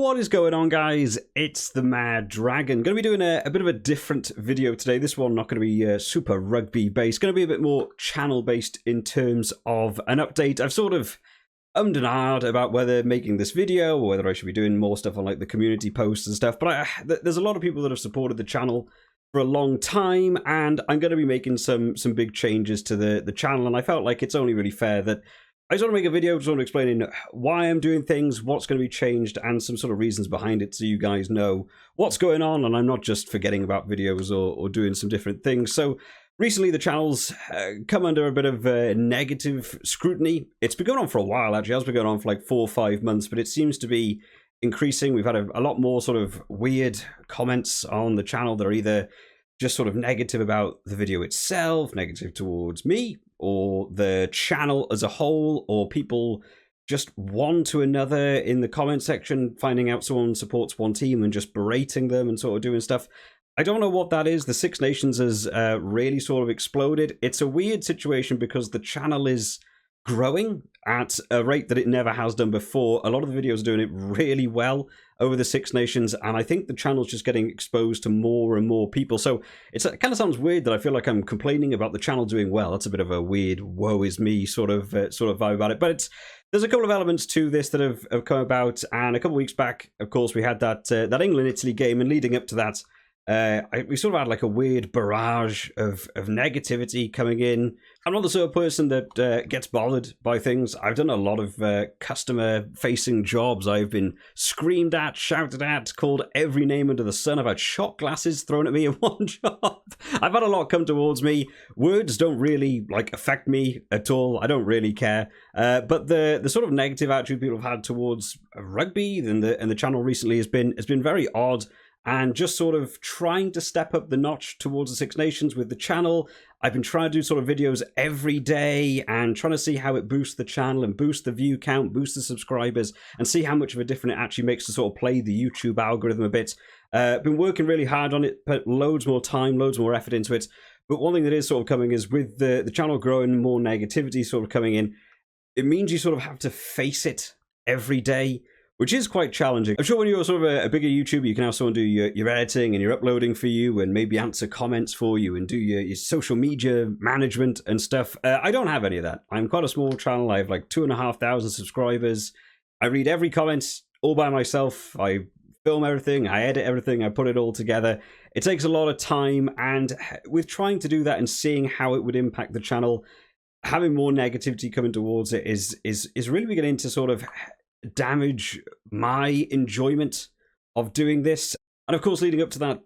What is going on, guys? It's the Mad Dragon. Going to be doing a bit of a different video today. This one not going to be super rugby based. Going to be a bit more channel based in terms of an update. I've sort of ummed and ahed about whether making this video or whether I should be doing more stuff on like the community posts and stuff. But there's a lot of people that have supported the channel for a long time, and I'm going to be making some big changes to the channel. And I felt like it's only really fair that I just want to make a video just explaining why I'm doing things, what's going to be changed, and some sort of reasons behind it so you guys know what's going on and I'm not just forgetting about videos or doing some different things. So recently the channel's come under a bit of negative scrutiny. It's been going on for a while, actually. It has been going on for like 4 or 5 months, but it seems to be increasing. We've had a lot more sort of weird comments on the channel that are either just sort of negative about the video itself, negative towards me, or the channel as a whole, or people just one to another in the comment section, finding out someone supports one team and just berating them and sort of doing stuff. I don't know what that is. The Six Nations has really sort of exploded. It's a weird situation because the channel is growing at a rate that it never has done before. A lot of the videos are doing it really well over the Six Nations, and I think the channel's just getting exposed to more and more people. So it kind of sounds weird that I feel like I'm complaining about the channel doing well. That's a bit of a weird woe is me sort of vibe about it. But there's a couple of elements to this that have come about, and a couple of weeks back, of course, we had that England-Italy game, and leading up to that, we sort of had like a weird barrage of negativity coming in. I'm not the sort of person that gets bothered by things. I've done a lot of customer-facing jobs. I've been screamed at, shouted at, called every name under the sun. I've had shot glasses thrown at me in one job. I've had a lot come towards me. Words don't really like affect me at all. I don't really care. But the sort of negative attitude people have had towards rugby and the channel recently has been very odd. And just sort of trying to step up the notch towards the Six Nations with the channel. I've been trying to do sort of videos every day and trying to see how it boosts the channel and boosts the view count, boosts the subscribers, and see how much of a difference it actually makes to sort of play the YouTube algorithm a bit. Been working really hard on it, put loads more time, loads more effort into it. But one thing that is sort of coming is with the channel growing, more negativity sort of coming in, it means you sort of have to face it every day, which is quite challenging. I'm sure when you're sort of a bigger YouTuber, you can have someone do your editing and your uploading for you and maybe answer comments for you and do your social media management and stuff. I don't have any of that. I'm quite a small channel. I have like 2,500 subscribers. I read every comment all by myself. I film everything. I edit everything. I put it all together. It takes a lot of time, and with trying to do that and seeing how it would impact the channel, having more negativity coming towards it is really beginning to sort of damage my enjoyment of doing this. And of course, leading up to that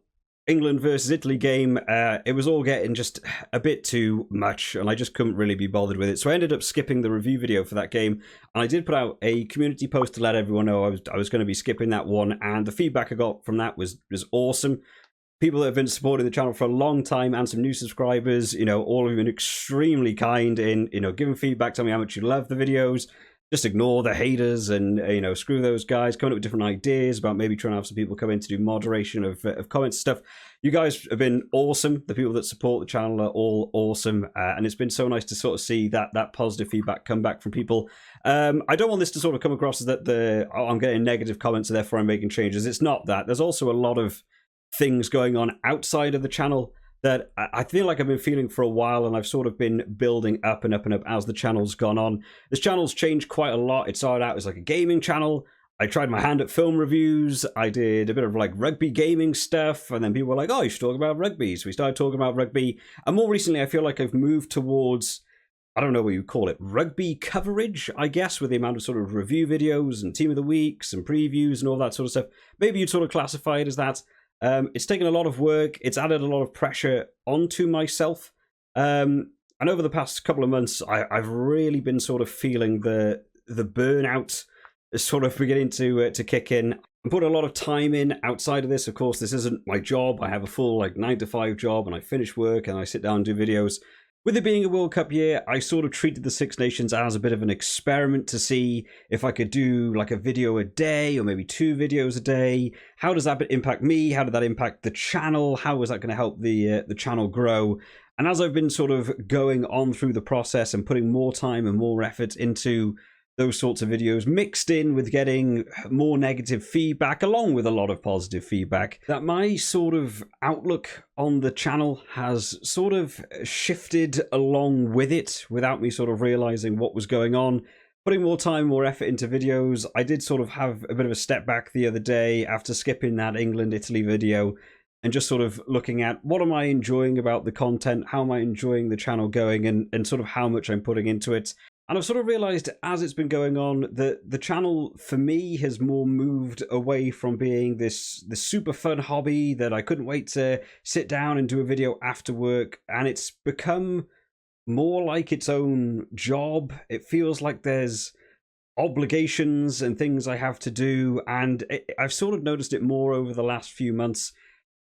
England versus Italy game, it was all getting just a bit too much, and I just couldn't really be bothered with it. So I ended up skipping the review video for that game, and I did put out a community post to let everyone know I was going to be skipping that one, and the feedback I got from that was awesome. People that have been supporting the channel for a long time and some new subscribers, you know, all of you have been extremely kind in, you know, giving feedback, telling me how much you love the videos. Just ignore the haters and, you know, screw those guys, coming up with different ideas about maybe trying to have some people come in to do moderation of comments and stuff. You guys have been awesome. The people that support the channel are all awesome. And it's been so nice to sort of see that positive feedback come back from people. I don't want this to sort of come across as that I'm getting negative comments and therefore I'm making changes. It's not that. There's also a lot of things going on outside of the channel that I feel like I've been feeling for a while, and I've sort of been building up and up and up as the channel's gone on. This channel's changed quite a lot. It started out as like a gaming channel. I tried my hand at film reviews. I did a bit of like rugby gaming stuff, and then people were like, oh, you should talk about rugby. So we started talking about rugby. And more recently, I feel like I've moved towards, I don't know what you call it, rugby coverage, I guess, with the amount of sort of review videos and team of the weeks and previews and all that sort of stuff. Maybe you'd sort of classify it as that. It's taken a lot of work. It's added a lot of pressure onto myself. And over the past couple of months, I've really been sort of feeling the burnout is sort of beginning to kick in. I'm putting a lot of time in outside of this. Of course, this isn't my job. I have a full like 9-to-5 job, and I finish work and I sit down and do videos. With it being a World Cup year, I sort of treated the Six Nations as a bit of an experiment to see if I could do like a video a day or maybe 2 videos a day. How does that impact me? How did that impact the channel? How is that going to help the channel grow? And as I've been sort of going on through the process and putting more time and more effort into those sorts of videos, mixed in with getting more negative feedback along with a lot of positive feedback, that my sort of outlook on the channel has sort of shifted along with it without me sort of realizing what was going on. Putting more time, more effort into videos. I did sort of have a bit of a step back the other day after skipping that England-Italy video and just sort of looking at what am I enjoying about the content, how am I enjoying the channel going, and sort of how much I'm putting into it. And I've sort of realized as it's been going on that the channel for me has more moved away from being this super fun hobby that I couldn't wait to sit down and do a video after work, and it's become more like its own job. It feels like there's obligations and things I have to do, and I've sort of noticed it more over the last few months.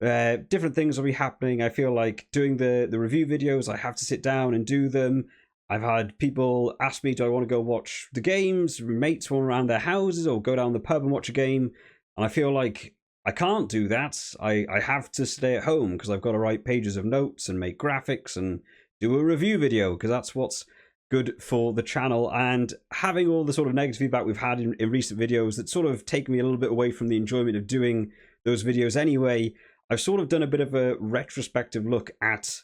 Different things will be happening. I feel like doing the review videos, I have to sit down and do them. I've had people ask me, do I want to go watch the games? Mates want around their houses or go down the pub and watch a game. And I feel like I can't do that. I have to stay at home because I've got to write pages of notes and make graphics and do a review video because that's what's good for the channel. And having all the sort of negative feedback we've had in recent videos that sort of taken me a little bit away from the enjoyment of doing those videos anyway, I've sort of done a bit of a retrospective look at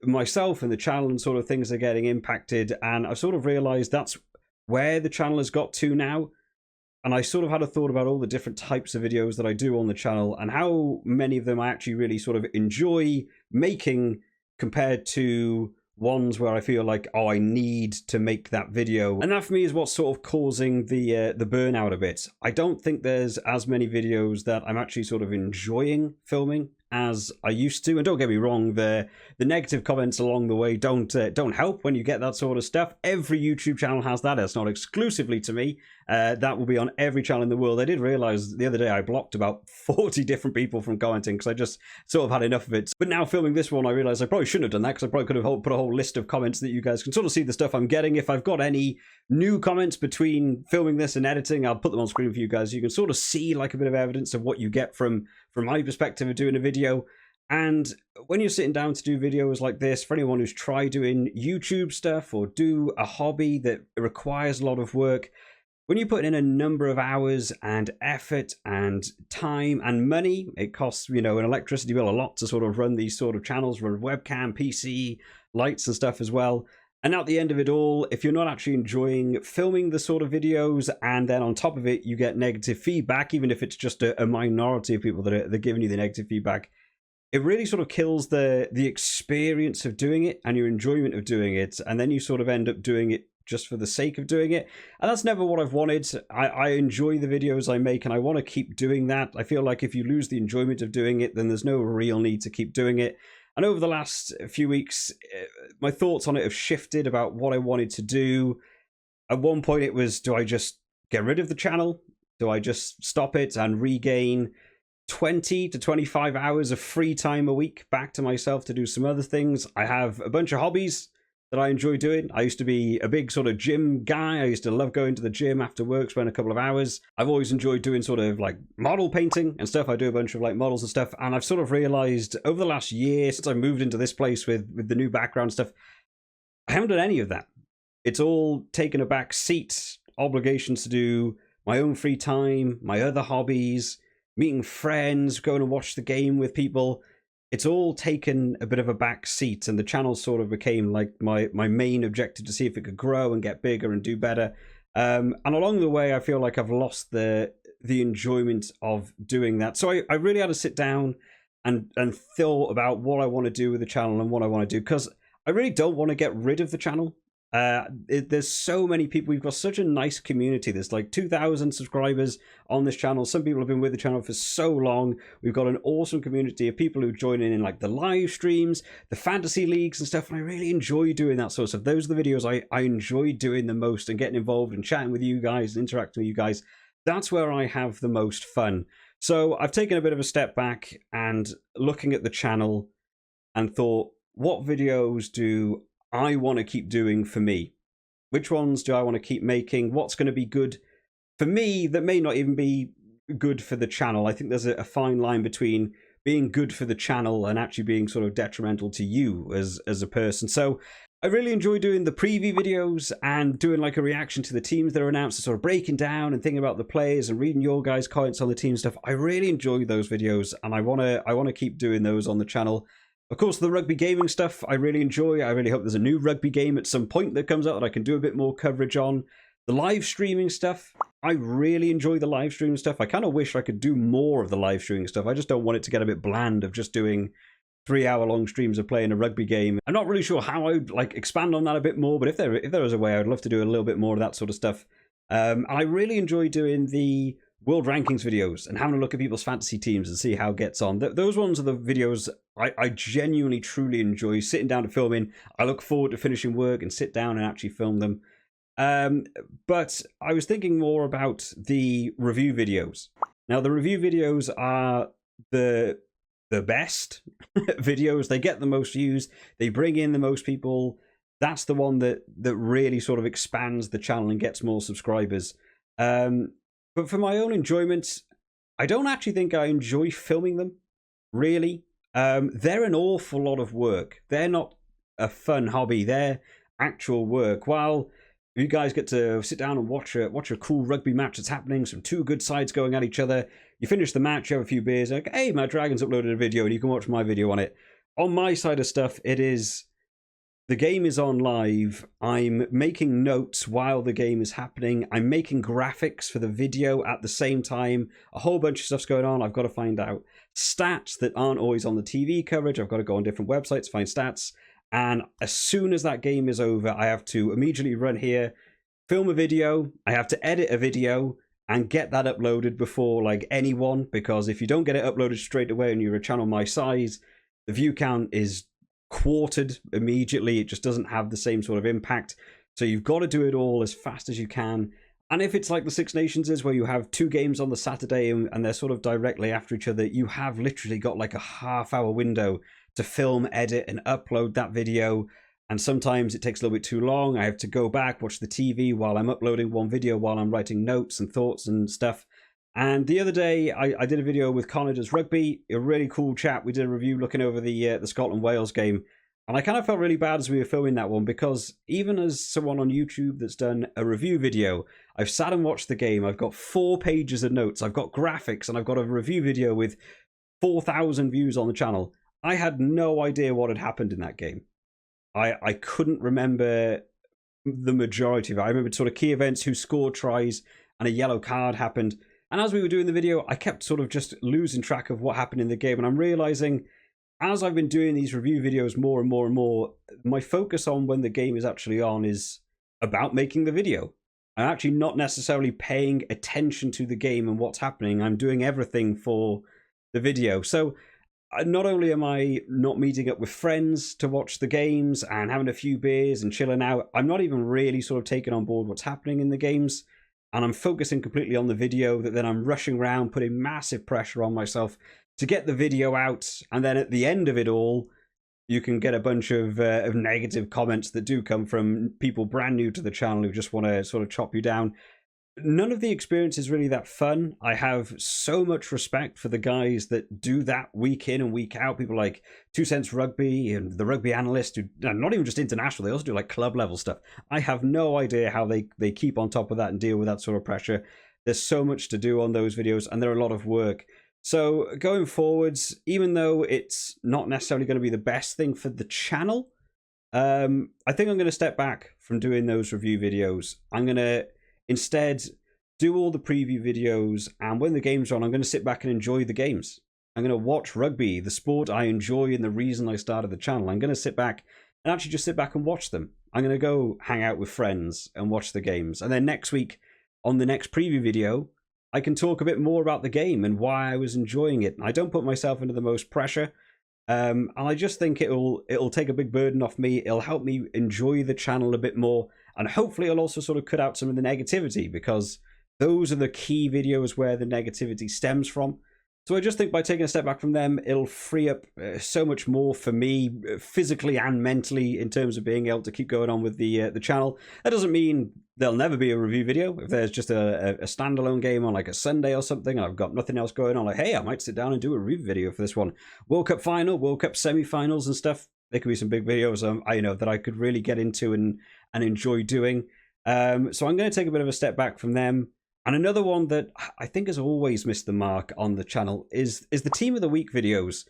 myself and the channel and sort of things are getting impacted, and I've sort of realized that's where the channel has got to now. And I sort of had a thought about all the different types of videos that I do on the channel and how many of them I actually really sort of enjoy making compared to ones where I feel like, oh, I need to make that video. And that for me is what's sort of causing the burnout a bit. I don't think there's as many videos that I'm actually sort of enjoying filming as I used to. And don't get me wrong, the negative comments along the way don't help when you get that sort of stuff. Every YouTube channel has that. It's not exclusively to me. That will be on every channel in the world. I did realize the other day I blocked about 40 different people from commenting because I just sort of had enough of it. But now filming this one, I realized I probably shouldn't have done that because I probably could have put a whole list of comments that you guys can sort of see the stuff I'm getting. If I've got any new comments between filming this and editing, I'll put them on screen for you guys. You can sort of see like a bit of evidence of what you get from my perspective of doing a video. And when you're sitting down to do videos like this, for anyone who's tried doing YouTube stuff or do a hobby that requires a lot of work, when you put in a number of hours and effort and time and money, it costs, you know, an electricity bill a lot to sort of run these sort of channels, run webcam, PC, lights and stuff as well. And at the end of it all, if you're not actually enjoying filming the sort of videos, and then on top of it, you get negative feedback, even if it's just a minority of people that are giving you the negative feedback, it really sort of kills the experience of doing it and your enjoyment of doing it. And then you sort of end up doing it just for the sake of doing it. And that's never what I've wanted. I enjoy the videos I make and I want to keep doing that. I feel like if you lose the enjoyment of doing it, then there's no real need to keep doing it. And over the last few weeks, my thoughts on it have shifted about what I wanted to do. At one point it was, do I just get rid of the channel? Do I just stop it and regain 20 to 25 hours of free time a week back to myself to do some other things? I have a bunch of hobbies that I enjoy doing. I used to be a big sort of gym guy. I used to love going to the gym after work, spend a couple of hours. I've always enjoyed doing sort of like model painting and stuff. I do a bunch of like models and stuff. And I've sort of realized over the last year, since I moved into this place with the new background stuff, I haven't done any of that. It's all taken a back seat, obligations to do my own free time, my other hobbies, meeting friends, going to watch the game with people. It's all taken a bit of a back seat, and the channel sort of became like my main objective to see if it could grow and get bigger and do better. And along the way, I feel like I've lost the enjoyment of doing that. So I really had to sit down and thought about what I want to do with the channel and what I want to do, because I really don't want to get rid of the channel. There's so many people. We've got such a nice community. There's like 2,000 subscribers on this channel. Some people have been with the channel for so long. We've got an awesome community of people who join in like the live streams, the fantasy leagues and stuff, and I really enjoy doing that sort of stuff. Those are the videos I enjoy doing the most, and getting involved and chatting with you guys and interacting with you guys. That's where I have the most fun. So I've taken a bit of a step back and looking at the channel and thought, what videos do I want to keep doing for me? Which ones do I want to keep making? What's going to be good for me that may not even be good for the channel? I think there's a fine line between being good for the channel and actually being sort of detrimental to you as a person. So I really enjoy doing the preview videos and doing like a reaction to the teams that are announced, and sort of breaking down and thinking about the players and reading your guys' comments on the team stuff. I really enjoy those videos, and I wanna keep doing those on the channel. Of course, the rugby gaming stuff I really enjoy. I really hope there's a new rugby game at some point that comes out that I can do a bit more coverage on. The live streaming stuff, I really enjoy the live streaming stuff. I kind of wish I could do more of the live streaming stuff. I just don't want it to get a bit bland of just doing 3-hour-long streams of playing a rugby game. I'm not really sure how I would like expand on that a bit more, but if there was a way, I'd love to do a little bit more of that sort of stuff. And I really enjoy doing the world rankings videos and having a look at people's fantasy teams and see how it gets on. Those ones are the videos I genuinely, truly enjoy sitting down to film in. I look forward to finishing work and sit down and actually film them. But I was thinking more about the review videos. Now, the review videos are the best videos. They get the most views. They bring in the most people. That's the one that really sort of expands the channel and gets more subscribers. But for my own enjoyment, I don't actually think I enjoy filming them, really. They're an awful lot of work. They're not a fun hobby. They're actual work. While you guys get to sit down and watch a cool rugby match that's happening, some two good sides going at each other. You finish the match, you have a few beers, like, hey, MaD Dragon's uploaded a video and you can watch my video on it. On my side of stuff, it is, the game is on live. I'm making notes while the game is happening. I'm making graphics for the video at the same time. A whole bunch of stuff's going on. I've got to find out stats that aren't always on the TV coverage. I've got to go on different websites, find stats. And as soon as that game is over, I have to immediately run here, film a video. I have to edit a video and get that uploaded before like anyone, because if you don't get it uploaded straight away and you're a channel my size, the view count is quartered immediately. It just doesn't have the same sort of impact. So you've got to do it all as fast as you can. And if it's like the Six Nations is, where you have two games on the Saturday and they're sort of directly after each other, you have literally got like a half-hour window to film, edit, and upload that video. And sometimes it takes a little bit too long. I have to go back, watch the TV while I'm uploading one video, while I'm writing notes and thoughts and stuff. And the other day, I did a video with Connor Does Rugby, a really cool chat. We did a review looking over the Scotland-Wales game. And I kind of felt really bad as we were filming that one, because even as someone on YouTube that's done a review video, I've sat and watched the game. I've got 4 pages of notes. I've got graphics, and I've got a review video with 4,000 views on the channel. I had no idea what had happened in that game. I couldn't remember the majority of it. I remembered sort of key events, who scored tries, and a yellow card happened. And as we were doing the video, I kept sort of just losing track of what happened in the game. And I'm realizing, as I've been doing these review videos more and more and more, my focus on when the game is actually on is about making the video. I'm actually not necessarily paying attention to the game and what's happening. I'm doing everything for the video. So not only am I not meeting up with friends to watch the games and having a few beers and chilling out, I'm not even really sort of taking on board what's happening in the games. And I'm focusing completely on the video, that then I'm rushing around, putting massive pressure on myself to get the video out. And then at the end of it all, you can get a bunch of negative comments that do come from people brand new to the channel who just want to sort of chop you down. None of the experience is really that fun. I have so much respect for the guys that do that week in and week out. People like 2 Cents Rugby and the Rugby Analyst, who not even just international, they also do like club level stuff. I have no idea how they keep on top of that and deal with that sort of pressure. There's so much to do on those videos, and they're a lot of work. So going forwards, even though it's not necessarily going to be the best thing for the channel, I think I'm going to step back from doing those review videos. I'm going to instead do all the preview videos, and when the games are on, I'm going to sit back and enjoy the games. I'm going to watch rugby, the sport I enjoy and the reason I started the channel. I'm going to sit back and actually just sit back and watch them. I'm going to go hang out with friends and watch the games. And then next week, on the next preview video, I can talk a bit more about the game and why I was enjoying it. I don't put myself under the most pressure. And I just think it'll take a big burden off me. It'll help me enjoy the channel a bit more. And hopefully it'll also sort of cut out some of the negativity, because those are the key videos where the negativity stems from. So I just think by taking a step back from them, it'll free up so much more for me, physically and mentally, in terms of being able to keep going on with the channel. That doesn't mean there'll never be a review video. If there's just a standalone game on like a Sunday or something, and I've got nothing else going on, like, hey, I might sit down and do a review video for this one. World Cup final, World Cup semi-finals and stuff. there could be some big videos I know that I could really get into and enjoy doing. So I'm going to take a bit of a step back from them. And another one that I think has always missed the mark on the channel is the Team of the Week videos.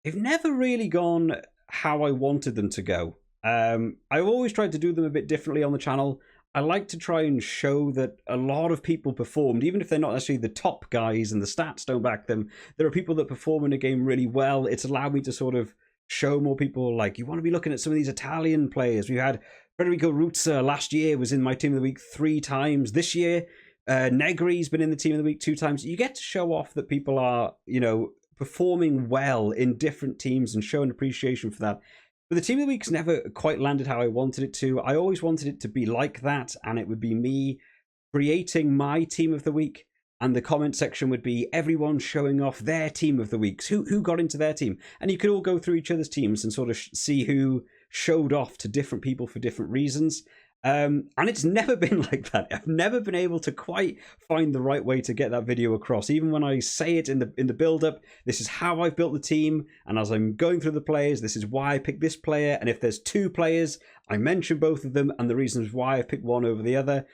They've never really gone how I wanted them to go. I've always tried to do them a bit differently on the channel. I like to try and show that a lot of people performed, even if they're not necessarily the top guys and the stats don't back them. There are people that perform in a game really well. It's allowed me to sort of show more people, like, you want to be looking at some of these Italian players. We had Federico Ruzza last year, was in my Team of the Week 3 times. This year, Negri's been in the Team of the Week 2 times. You get to show off that people are, you know, performing well in different teams and showing appreciation for that. But the Team of the Week's never quite landed how I wanted it to. I always wanted it to be like that, and it would be me creating my Team of the Week, and the comment section would be everyone showing off their Team of the Weeks, who got into their team. And you could all go through each other's teams and sort of see who showed off to different people for different reasons. And it's never been like that. I've never been able to quite find the right way to get that video across. Even when I say it in the build-up, this is how I've built the team, and as I'm going through the players, this is why I picked this player, and if there's 2 players, I mention both of them and the reasons why I picked one over the other.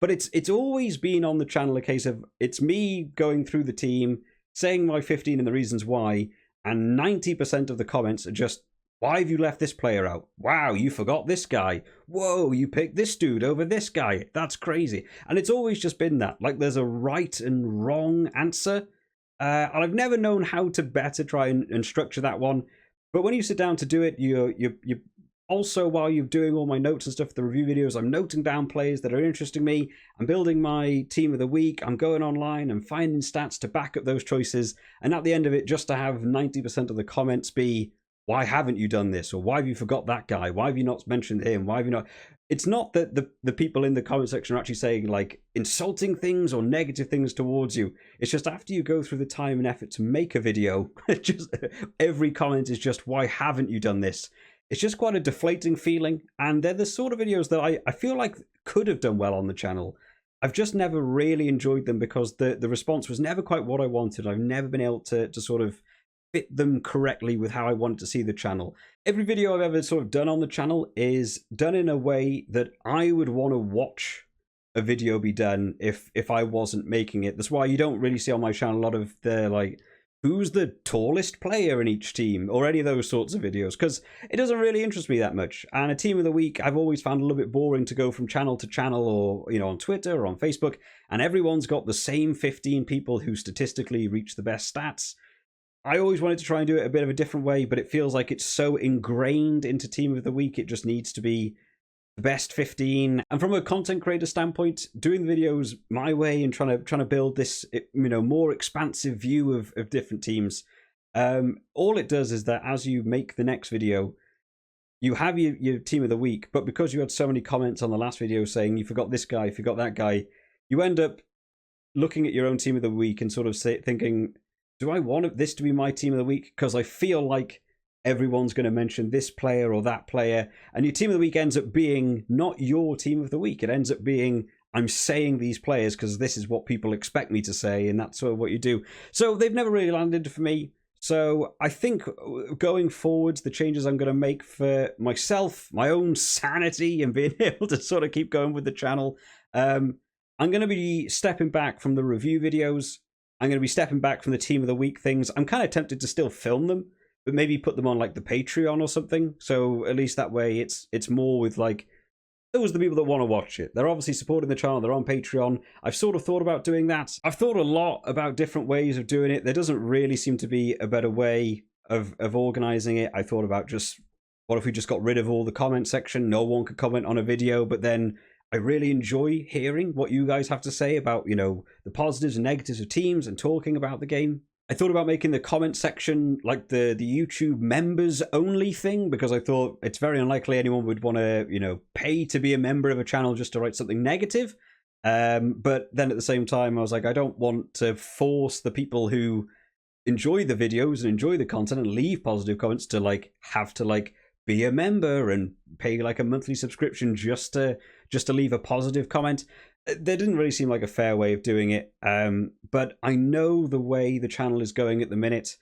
But it's always been on the channel a case of, it's me going through the team, saying my 15 and the reasons why, and 90% of the comments are just, why have you left this player out? Wow, you forgot this guy. Whoa, you picked this dude over this guy. That's crazy. And it's always just been that. Like, there's a right and wrong answer. And I've never known how to better try and structure that one. But when you sit down to do it, you also, while you're doing all my notes and stuff, the review videos, I'm noting down players that are interesting me. I'm building my Team of the Week. I'm going online and finding stats to back up those choices. And at the end of it, just to have 90% of the comments be, why haven't you done this? Or why have you forgot that guy? Why have you not mentioned him? Why have you not? It's not that the people in the comment section are actually saying, like, insulting things or negative things towards you. It's just after you go through the time and effort to make a video, just every comment is just, why haven't you done this? It's just quite a deflating feeling. And they're the sort of videos that I feel like could have done well on the channel. I've just never really enjoyed them because the response was never quite what I wanted. I've never been able to sort of fit them correctly with how I wanted to see the channel. Every video I've ever sort of done on the channel is done in a way that I would want to watch a video be done if I wasn't making it. That's why you don't really see on my channel a lot of the, like, who's the tallest player in each team or any of those sorts of videos, because it doesn't really interest me that much. And a Team of the Week I've always found a little bit boring to go from channel to channel, or, you know, on Twitter or on Facebook, and everyone's got the same 15 people who statistically reach the best stats. I always wanted to try and do it a bit of a different way, but it feels like it's so ingrained into Team of the Week, it just needs to be the best 15. And from a content creator standpoint, doing the videos my way and trying to build this, you know, more expansive view of different teams, all it does is that as you make the next video, you have your Team of the Week, but because you had so many comments on the last video saying you forgot this guy, you forgot that guy, you end up looking at your own Team of the Week and sort of thinking, do I want this to be my Team of the Week? Because I feel like everyone's going to mention this player or that player. And your Team of the Week ends up being not your Team of the Week. It ends up being, I'm saying these players because this is what people expect me to say. And that's sort of what you do. So they've never really landed for me. So I think going forwards, the changes I'm going to make for myself, my own sanity and being able to sort of keep going with the channel, I'm going to be stepping back from the review videos. I'm going to be stepping back from the Team of the Week things. I'm kind of tempted to still film them, but maybe put them on like the Patreon or something. So at least that way it's more with like, those are the people that want to watch it. They're obviously supporting the channel. They're on Patreon. I've sort of thought about doing that. I've thought a lot about different ways of doing it. There doesn't really seem to be a better way of organizing it. I thought about just, what if we just got rid of all the comment section? No one could comment on a video, but then I really enjoy hearing what you guys have to say about, you know, the positives and negatives of teams and talking about the game. I thought about making the comment section like the YouTube members only thing, because I thought it's very unlikely anyone would want to, you know, pay to be a member of a channel just to write something negative. But then at the same time, I was like, I don't want to force the people who enjoy the videos and enjoy the content and leave positive comments to like have to like be a member and pay like a monthly subscription just to leave a positive comment. There didn't really seem like a fair way of doing it. But I know the way the channel is going at the minute,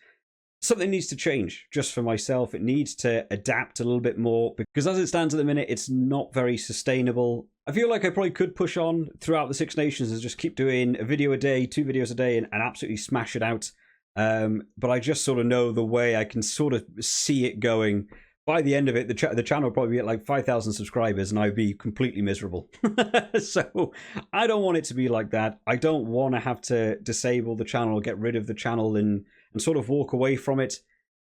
something needs to change just for myself. It needs to adapt a little bit more, because as it stands at the minute, it's not very sustainable. I feel like I probably could push on throughout the Six Nations and just keep doing a video a day, 2 videos a day, and absolutely smash it out. But I just sort of know the way I can sort of see it going. By the end of it, the channel will probably be at like 5,000 subscribers and I'd be completely miserable. So I don't want it to be like that. I don't want to have to disable the channel, get rid of the channel and sort of walk away from it.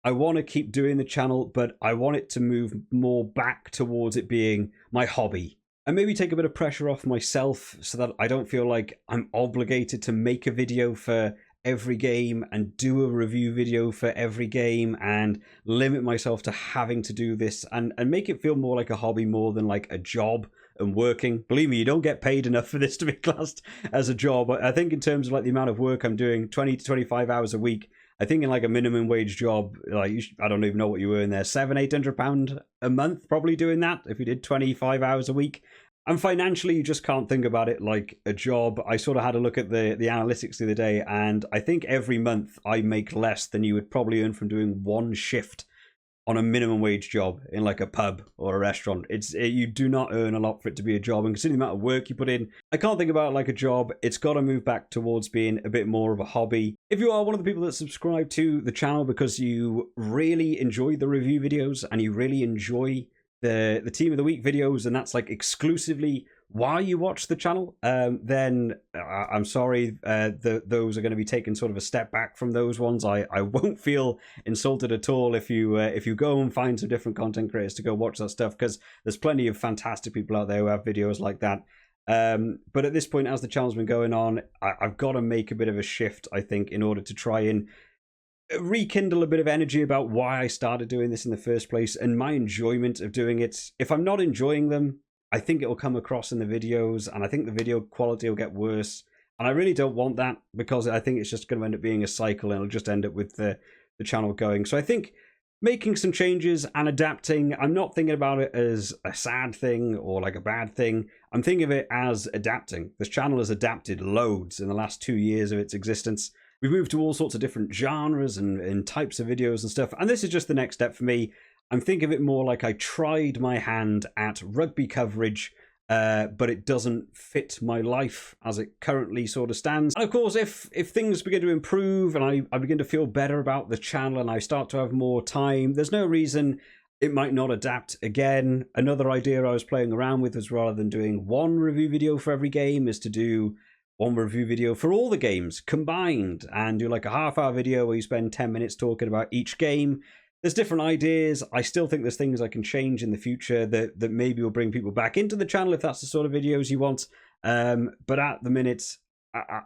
I want to keep doing the channel, but I want it to move more back towards it being my hobby. And maybe take a bit of pressure off myself so that I don't feel like I'm obligated to make a video for every game and do a review video for every game and limit myself to having to do this and make it feel more like a hobby more than like a job and working. Believe me, you don't get paid enough for this to be classed as a job. I think in terms of like the amount of work I'm doing, 20 to 25 hours a week, I think in like a minimum wage job, like I don't even know what you earn there, £700-800 a month probably doing that if you did 25 hours a week. And financially, you just can't think about it like a job. I sort of had a look at the analytics the other day, and I think every month I make less than you would probably earn from doing one shift on a minimum wage job in like a pub or a restaurant. You do not earn a lot for it to be a job, and considering the amount of work you put in, I can't think about it like a job. It's got to move back towards being a bit more of a hobby. If you are one of the people that subscribe to the channel because you really enjoy the review videos and you really enjoy the Team of the Week videos, and that's like exclusively why you watch the channel, then I'm sorry, those are going to be taken sort of a step back from those ones. I won't feel insulted at all if you go and find some different content creators to go watch that stuff, because there's plenty of fantastic people out there who have videos like that. But at this point, as the channel's been going on, I've got to make a bit of a shift, I think, in order to try and rekindle a bit of energy about why I started doing this in the first place and my enjoyment of doing it. If I'm not enjoying them, I think it will come across in the videos, and I think the video quality will get worse. And I really don't want that, because I think it's just going to end up being a cycle and it'll just end up with the channel going. So I think making some changes and adapting, I'm not thinking about it as a sad thing or like a bad thing. I'm thinking of it as adapting. This channel has adapted loads in the last 2 years of its existence. We've moved to all sorts of different genres and types of videos and stuff. And this is just the next step for me. I'm thinking of it more like I tried my hand at rugby coverage, but it doesn't fit my life as it currently sort of stands. And of course, if things begin to improve and I begin to feel better about the channel and I start to have more time, there's no reason it might not adapt again. Another idea I was playing around with was, rather than doing one review video for every game, is to do one review video for all the games combined and do like a half-hour video where you spend 10 minutes talking about each game. There's different ideas. I still think there's things I can change in the future that maybe will bring people back into the channel if that's the sort of videos you want. But at the minute,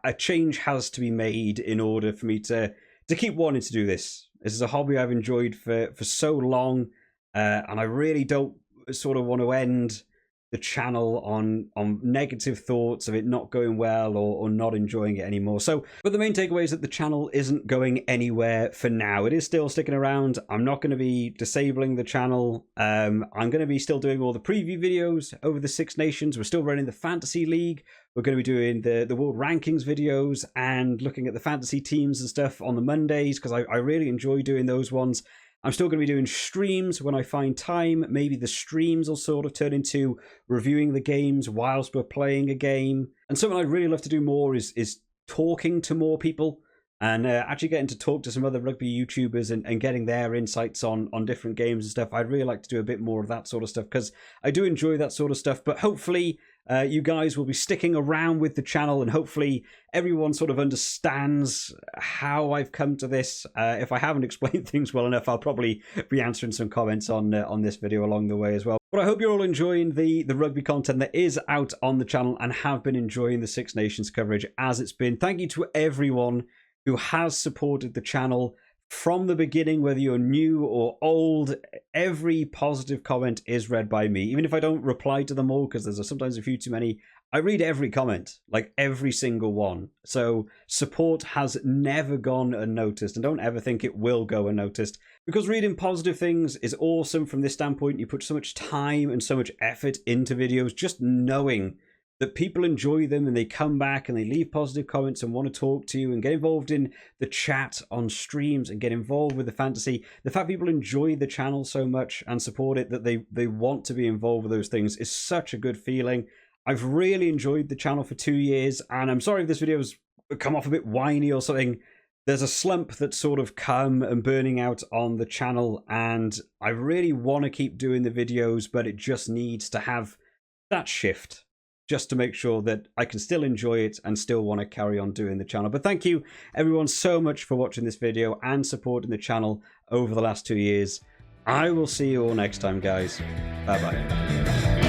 a change has to be made in order for me to keep wanting to do this. This is a hobby I've enjoyed for so long, and I really don't sort of want to end the channel on negative thoughts of it not going well or not enjoying it anymore. So, but the main takeaway is that the channel isn't going anywhere for now. It is still sticking around. I'm not going to be disabling the channel. I'm going to be still doing all the preview videos over the Six Nations. We're still running the Fantasy League. We're going to be doing the World Rankings videos and looking at the fantasy teams and stuff on the Mondays, because I really enjoy doing those ones. I'm still going to be doing streams when I find time. Maybe the streams will sort of turn into reviewing the games whilst we're playing a game. And something I'd really love to do more is talking to more people and actually getting to talk to some other rugby YouTubers and getting their insights on different games and stuff. I'd really like to do a bit more of that sort of stuff, because I do enjoy that sort of stuff. But hopefully you guys will be sticking around with the channel, and hopefully everyone sort of understands how I've come to this. If I haven't explained things well enough, I'll probably be answering some comments on this video along the way as well. But I hope you're all enjoying the rugby content that is out on the channel and have been enjoying the Six Nations coverage as it's been. Thank you to everyone who has supported the channel from the beginning, whether you're new or old. Every positive comment is read by me, even if I don't reply to them all, because there's sometimes a few too many. I read every comment, like every single one. So support has never gone unnoticed, and don't ever think it will go unnoticed, because reading positive things is awesome from this standpoint. You put so much time and so much effort into videos. Just knowing that people enjoy them and they come back and they leave positive comments and want to talk to you and get involved in the chat on streams and get involved with the fantasy. The fact people enjoy the channel so much and support it that they want to be involved with those things is such a good feeling. I've really enjoyed the channel for 2 years, and I'm sorry if this video has come off a bit whiny or something. There's a slump that's sort of come and burning out on the channel, and I really want to keep doing the videos, but it just needs to have that shift just to make sure that I can still enjoy it and still want to carry on doing the channel. But thank you everyone so much for watching this video and supporting the channel over the last 2 years. I will see you all next time, guys. Bye bye.